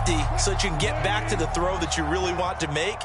safety so that you can get back to the throw that you really want to make.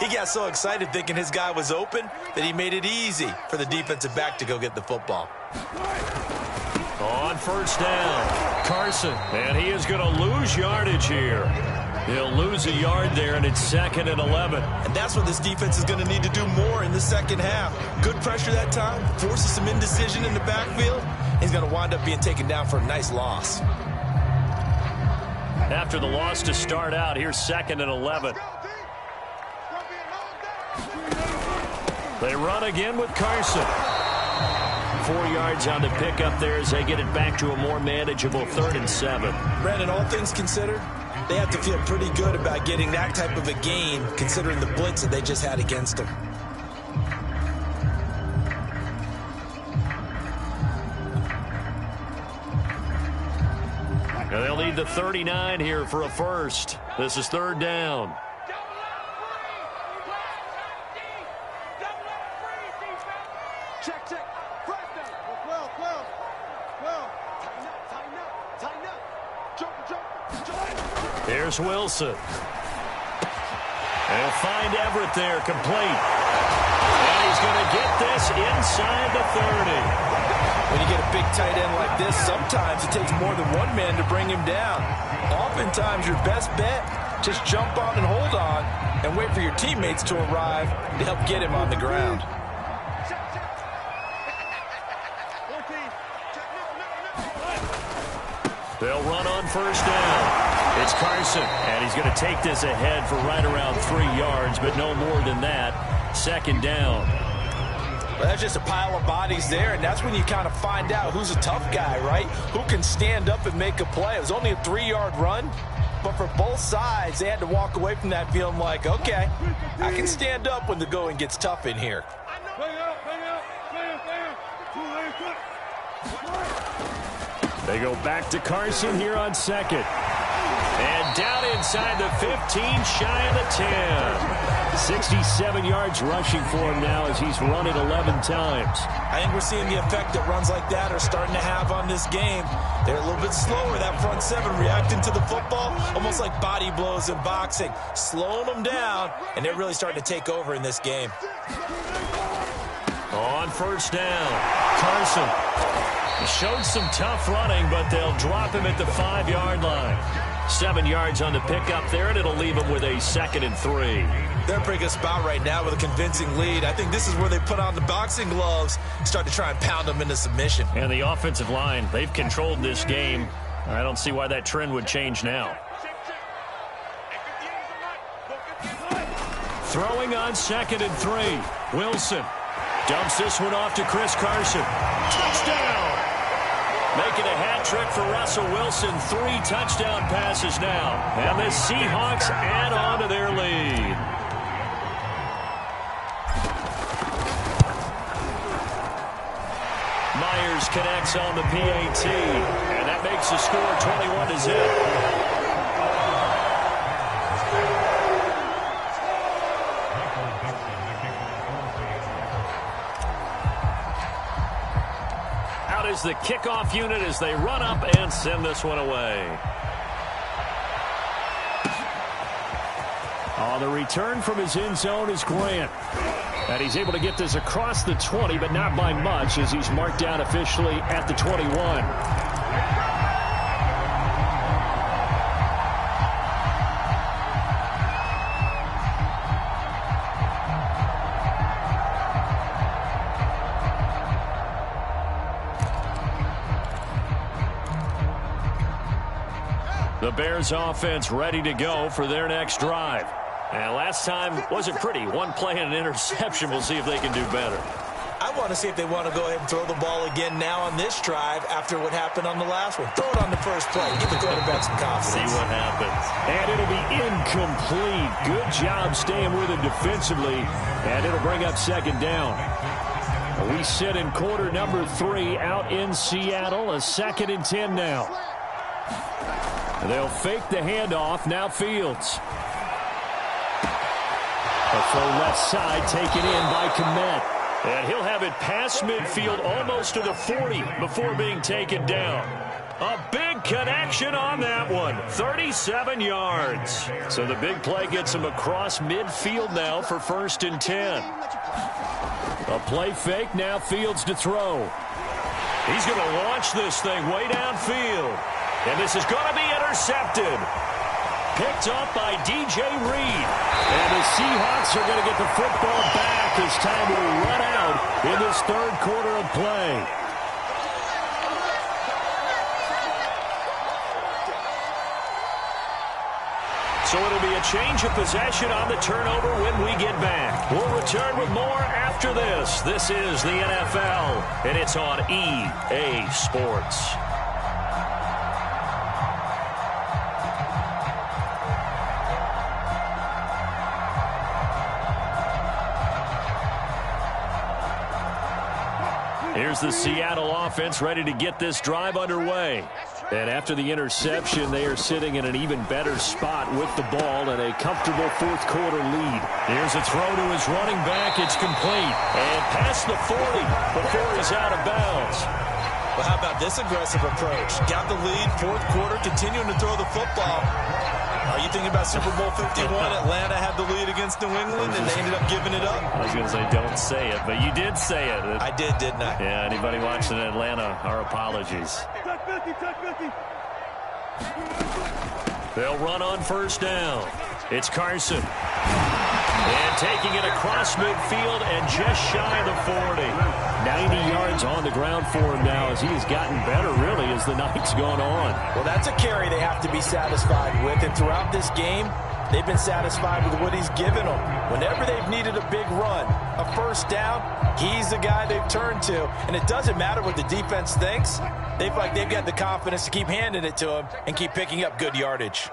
He got so excited thinking his guy was open that he made it easy for the defensive back to go get the football. On first down, Carson, and he is going to lose yardage here. He'll lose a yard there, and it's 2nd and 11. And that's what this defense is going to need to do more in the second half. Good pressure that time, forces some indecision in the backfield. He's going to wind up being taken down for a nice loss. After the loss to start out, here's 2nd and 11. They run again with Carson. 4 yards on the pickup there as they get it back to a more manageable 3rd and 7. Brandon, all things considered, they have to feel pretty good about getting that type of a gain, considering the blitz that they just had against them. And they'll need the 39 here for a first. This is 3rd down. Here's Wilson. They'll find Everett there, complete. And he's going to get this inside the 30. When you get a big tight end like this, sometimes it takes more than one man to bring him down. Oftentimes, your best bet, just jump on and hold on and wait for your teammates to arrive to help get him on the ground. They'll run on first down. It's Carson, and he's going to take this ahead for right around 3 yards, but no more than that. 2nd down. Well, that's just a pile of bodies there, and that's when you kind of find out who's a tough guy, right? Who can stand up and make a play. It was only a 3-yard run, but for both sides, they had to walk away from that feeling like, okay, I can stand up when the going gets tough in here. They go back to Carson here on 2nd. And down inside the 15, shy of the 10. 67 yards rushing for him now as he's run it 11 times. I think we're seeing the effect that runs like that are starting to have on this game. They're a little bit slower, that front 7, reacting to the football, almost like body blows in boxing, slowing them down, and they're really starting to take over in this game. On first down, Carson. He showed some tough running, but they'll drop him at the 5-yard line. 7 yards on the pickup there, and it'll leave him with a 2nd and 3. They're in a pretty good spot right now with a convincing lead. I think this is where they put on the boxing gloves and start to try and pound them into submission. And the offensive line, they've controlled this game. I don't see why that trend would change now. Throwing on 2nd and 3. Wilson dumps this one off to Chris Carson. Touchdown! Making a hat trick for Russell Wilson. 3 touchdown passes now. And the Seahawks add on to their lead. Myers connects on the PAT. And that makes the score 21-0. Is the kickoff unit as they run up and send this one away. On the return from his end zone is Grant. And he's able to get this across the 20, but not by much as he's marked down officially at the 21. The Bears offense ready to go for their next drive. And last time wasn't pretty. One play and an interception. We'll see if they can do better. I want to see if they want to go ahead and throw the ball again now on this drive after what happened on the last one. Throw it on the first play. Give the quarterback some confidence. See what happens. And it'll be incomplete. Good job staying with him defensively. And it'll bring up 2nd down. We sit in quarter number 3 out in Seattle. A 2nd and 10 now. They'll fake the handoff. Now Fields. A throw left side taken in by Kmet. And he'll have it past midfield almost to the 40 before being taken down. A big connection on that one. 37 yards. So the big play gets him across midfield now for 1st and 10. A play fake, now Fields to throw. He's going to launch this thing way downfield. And this is going to be intercepted. Picked up by DJ Reed. And the Seahawks are going to get the football back as time will run out in this 3rd quarter of play. So it'll be a change of possession on the turnover when we get back. We'll return with more after this. This is the NFL, and it's on EA Sports. Here's the Seattle offense ready to get this drive underway. And after the interception, they are sitting in an even better spot with the ball and a comfortable 4th quarter lead. Here's a throw to his running back. It's complete. And past the 40 before he's out of bounds. Well, how about this aggressive approach? Got the lead, 4th quarter, continuing to throw the football. Are you thinking about Super Bowl 51? Atlanta had the lead against New England, and they ended up giving it up. I was going to say, don't say it, but you did say it. I did, didn't I? Yeah, anybody watching Atlanta, our apologies. They'll run on 1st down. It's Carson. And taking it across midfield and just shy of the 40. 90 yards on the ground for him now as he has gotten better, really, as the night's gone on. Well, that's a carry they have to be satisfied with. And throughout this game, they've been satisfied with what he's given them. Whenever they've needed a big run, a 1st down, he's the guy they've turned to. And it doesn't matter what the defense thinks. They've got the confidence to keep handing it to him and keep picking up good yardage.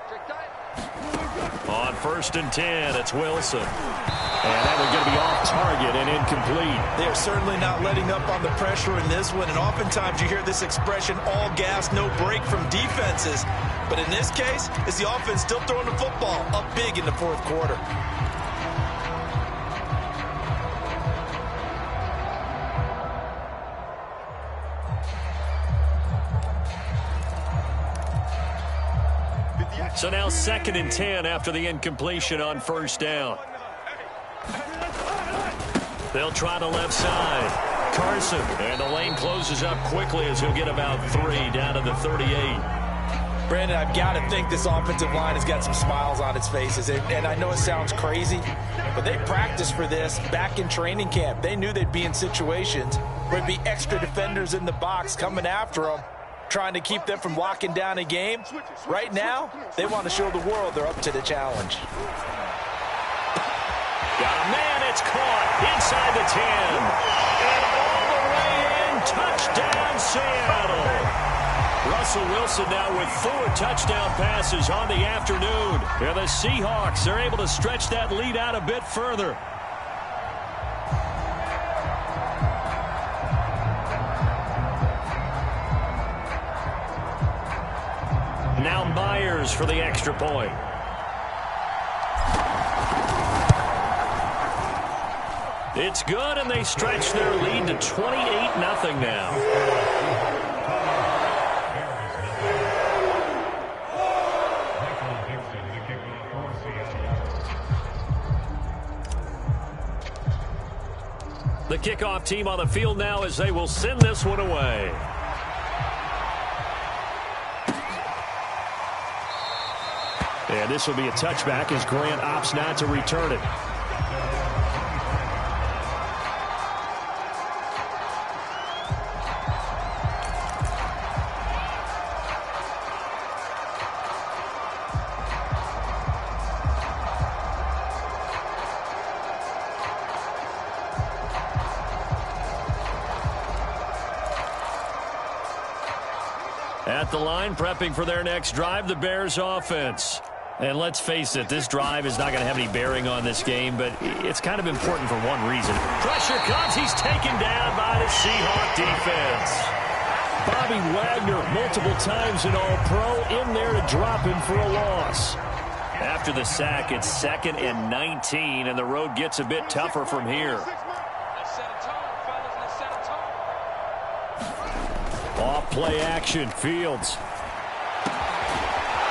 On 1st and 10, it's Wilson. And that one's going to be off target and incomplete. They are certainly not letting up on the pressure in this one. And oftentimes you hear this expression, all gas, no break from defenses. But in this case, it's the offense still throwing the football up big in the 4th quarter. So now 2nd and 10 after the incompletion on 1st down. They'll try the left side. Carson, and the lane closes up quickly as he'll get about 3 down to the 38. Brandon, I've got to think this offensive line has got some smiles on its faces. And I know it sounds crazy, but they practiced for this back in training camp. They knew they'd be in situations where there'd be extra defenders in the box coming after them, trying to keep them from locking down a game. Right now, they want to show the world they're up to the challenge. Got a man, it's caught inside the 10. And all the way in, touchdown Seattle. Russell Wilson now with 4 touchdown passes on the afternoon. And the Seahawks are able to stretch that lead out a bit further. Now Myers for the extra point. It's good, and they stretch their lead to 28-0 now. The kickoff team on the field now as they will send this one away. And this will be a touchback as Grant opts not to return it. At the line, prepping for their next drive, the Bears offense. And let's face it, this drive is not going to have any bearing on this game, but it's kind of important for one reason. Pressure comes. He's taken down by the Seahawk defense. Bobby Wagner, multiple times an All-Pro, in there to drop him for a loss. After the sack, it's 2nd and 19, and the road gets a bit tougher from here. Off play action, Fields.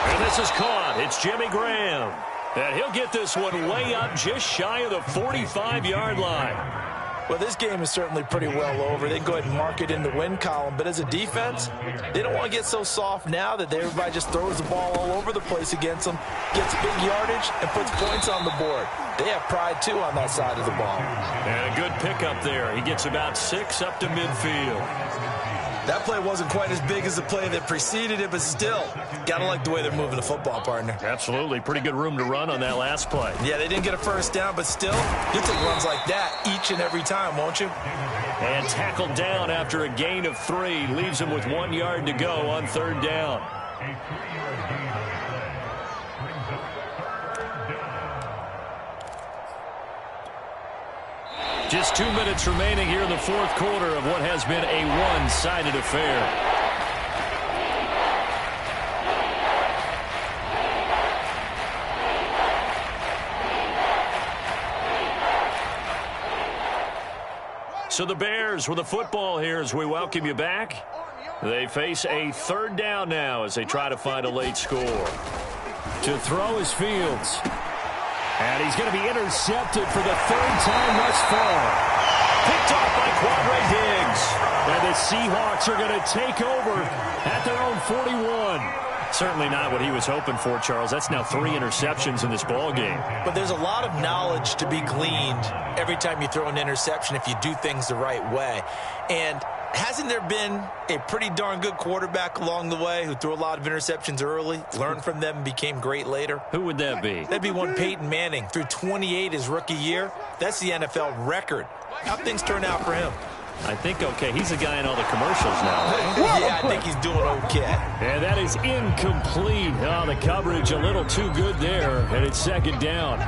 And this is caught. It's Jimmy Graham. And he'll get this one way up just shy of the 45-yard line. Well, this game is certainly pretty well over. They can go ahead and mark it in the win column. But as a defense, they don't want to get so soft now that everybody just throws the ball all over the place against them, gets big yardage, and puts points on the board. They have pride, too, on that side of the ball. And a good pickup there. He gets about 6 up to midfield. That play wasn't quite as big as the play that preceded it, but still, got to like the way they're moving the football, partner. Absolutely. Pretty good room to run on that last play. Yeah, they didn't get a first down, but still, you'll take runs like that each and every time, won't you? And tackled down after a gain of 3. Leaves him with 1 yard to go on 3rd down. Just 2 minutes remaining here in the 4th quarter of what has been a one-sided affair. So the Bears with the football here as we welcome you back. They face a 3rd down now as they try to find a late score. To throw is Fields. And he's going to be intercepted for the 3rd time thus far. Picked off by Quadre Diggs. And the Seahawks are going to take over at their own 41. Certainly not what he was hoping for, Charles. That's now 3 interceptions in this ball game. But there's a lot of knowledge to be gleaned every time you throw an interception if you do things the right way. And hasn't there been a pretty darn good quarterback along the way who threw a lot of interceptions early, learned from them, and became great later? Who would that be? That'd be one Peyton Manning. Threw 28 his rookie year. That's the NFL record. How things turn out for him? I think okay. He's a guy in all the commercials now. Yeah, I think he's doing okay. And that is incomplete. Oh, the coverage a little too good there, and it's 2nd down.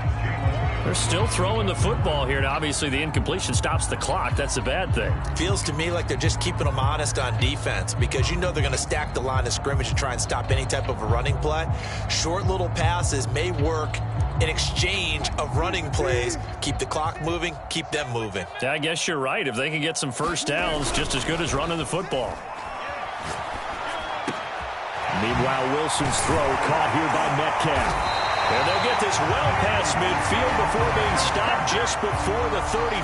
They're still throwing the football here, and obviously the incompletion stops the clock. That's a bad thing. Feels to me like they're just keeping them honest on defense because you know they're going to stack the line of scrimmage to try and stop any type of a running play. Short little passes may work in exchange of running plays. Keep the clock moving, keep them moving. Yeah, I guess you're right. If they can get some first downs, just as good as running the football. Meanwhile, Wilson's throw caught here by Metcalf. And they'll get this well past midfield before being stopped just before the 35.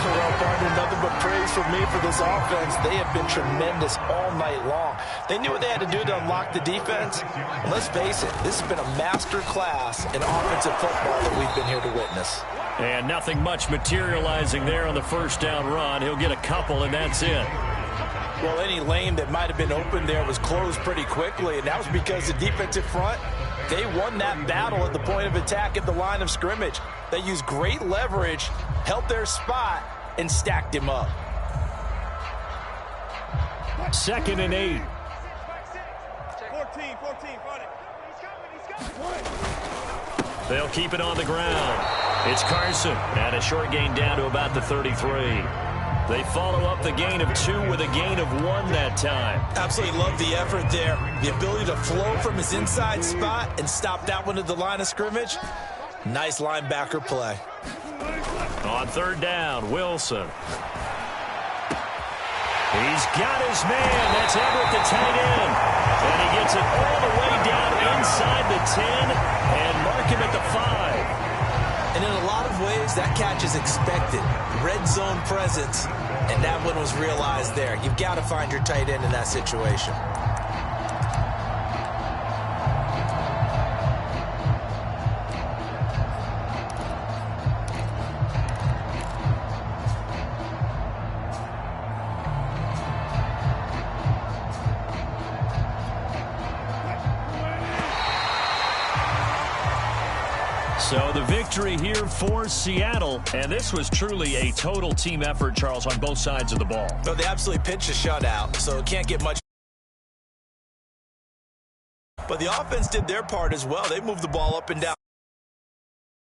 Well, partner, nothing but praise for me for this offense. They have been tremendous all night long. They knew what they had to do to unlock the defense. And let's face it, this has been a master class in offensive football that we've been here to witness. And nothing much materializing there on the 1st down run. He'll get a couple, and that's it. Well, any lane that might have been open there was closed pretty quickly, and that was because the defensive front, they won that battle at the point of attack at the line of scrimmage. They used great leverage, held their spot, and stacked him up. 2nd and 8. 14, They'll keep it on the ground. It's Carson, and a short gain down to about the 33. They follow up the gain of 2 with a gain of 1 that time. Absolutely love the effort there. The ability to flow from his inside spot and stop that one at the line of scrimmage. Nice linebacker play. On 3rd down, Wilson. He's got his man. That's Everett, the tight end. And he gets it all the way down inside the 10 and mark him at the 5. And in a lot of ways, that catch is expected. Red zone presence, and that one was realized there. You've got to find your tight end in that situation. So the victory here for Seattle, and this was truly a total team effort, Charles, on both sides of the ball. No, they absolutely pitched a shutout, so it can't get much. But the offense did their part as well. They moved the ball up and down.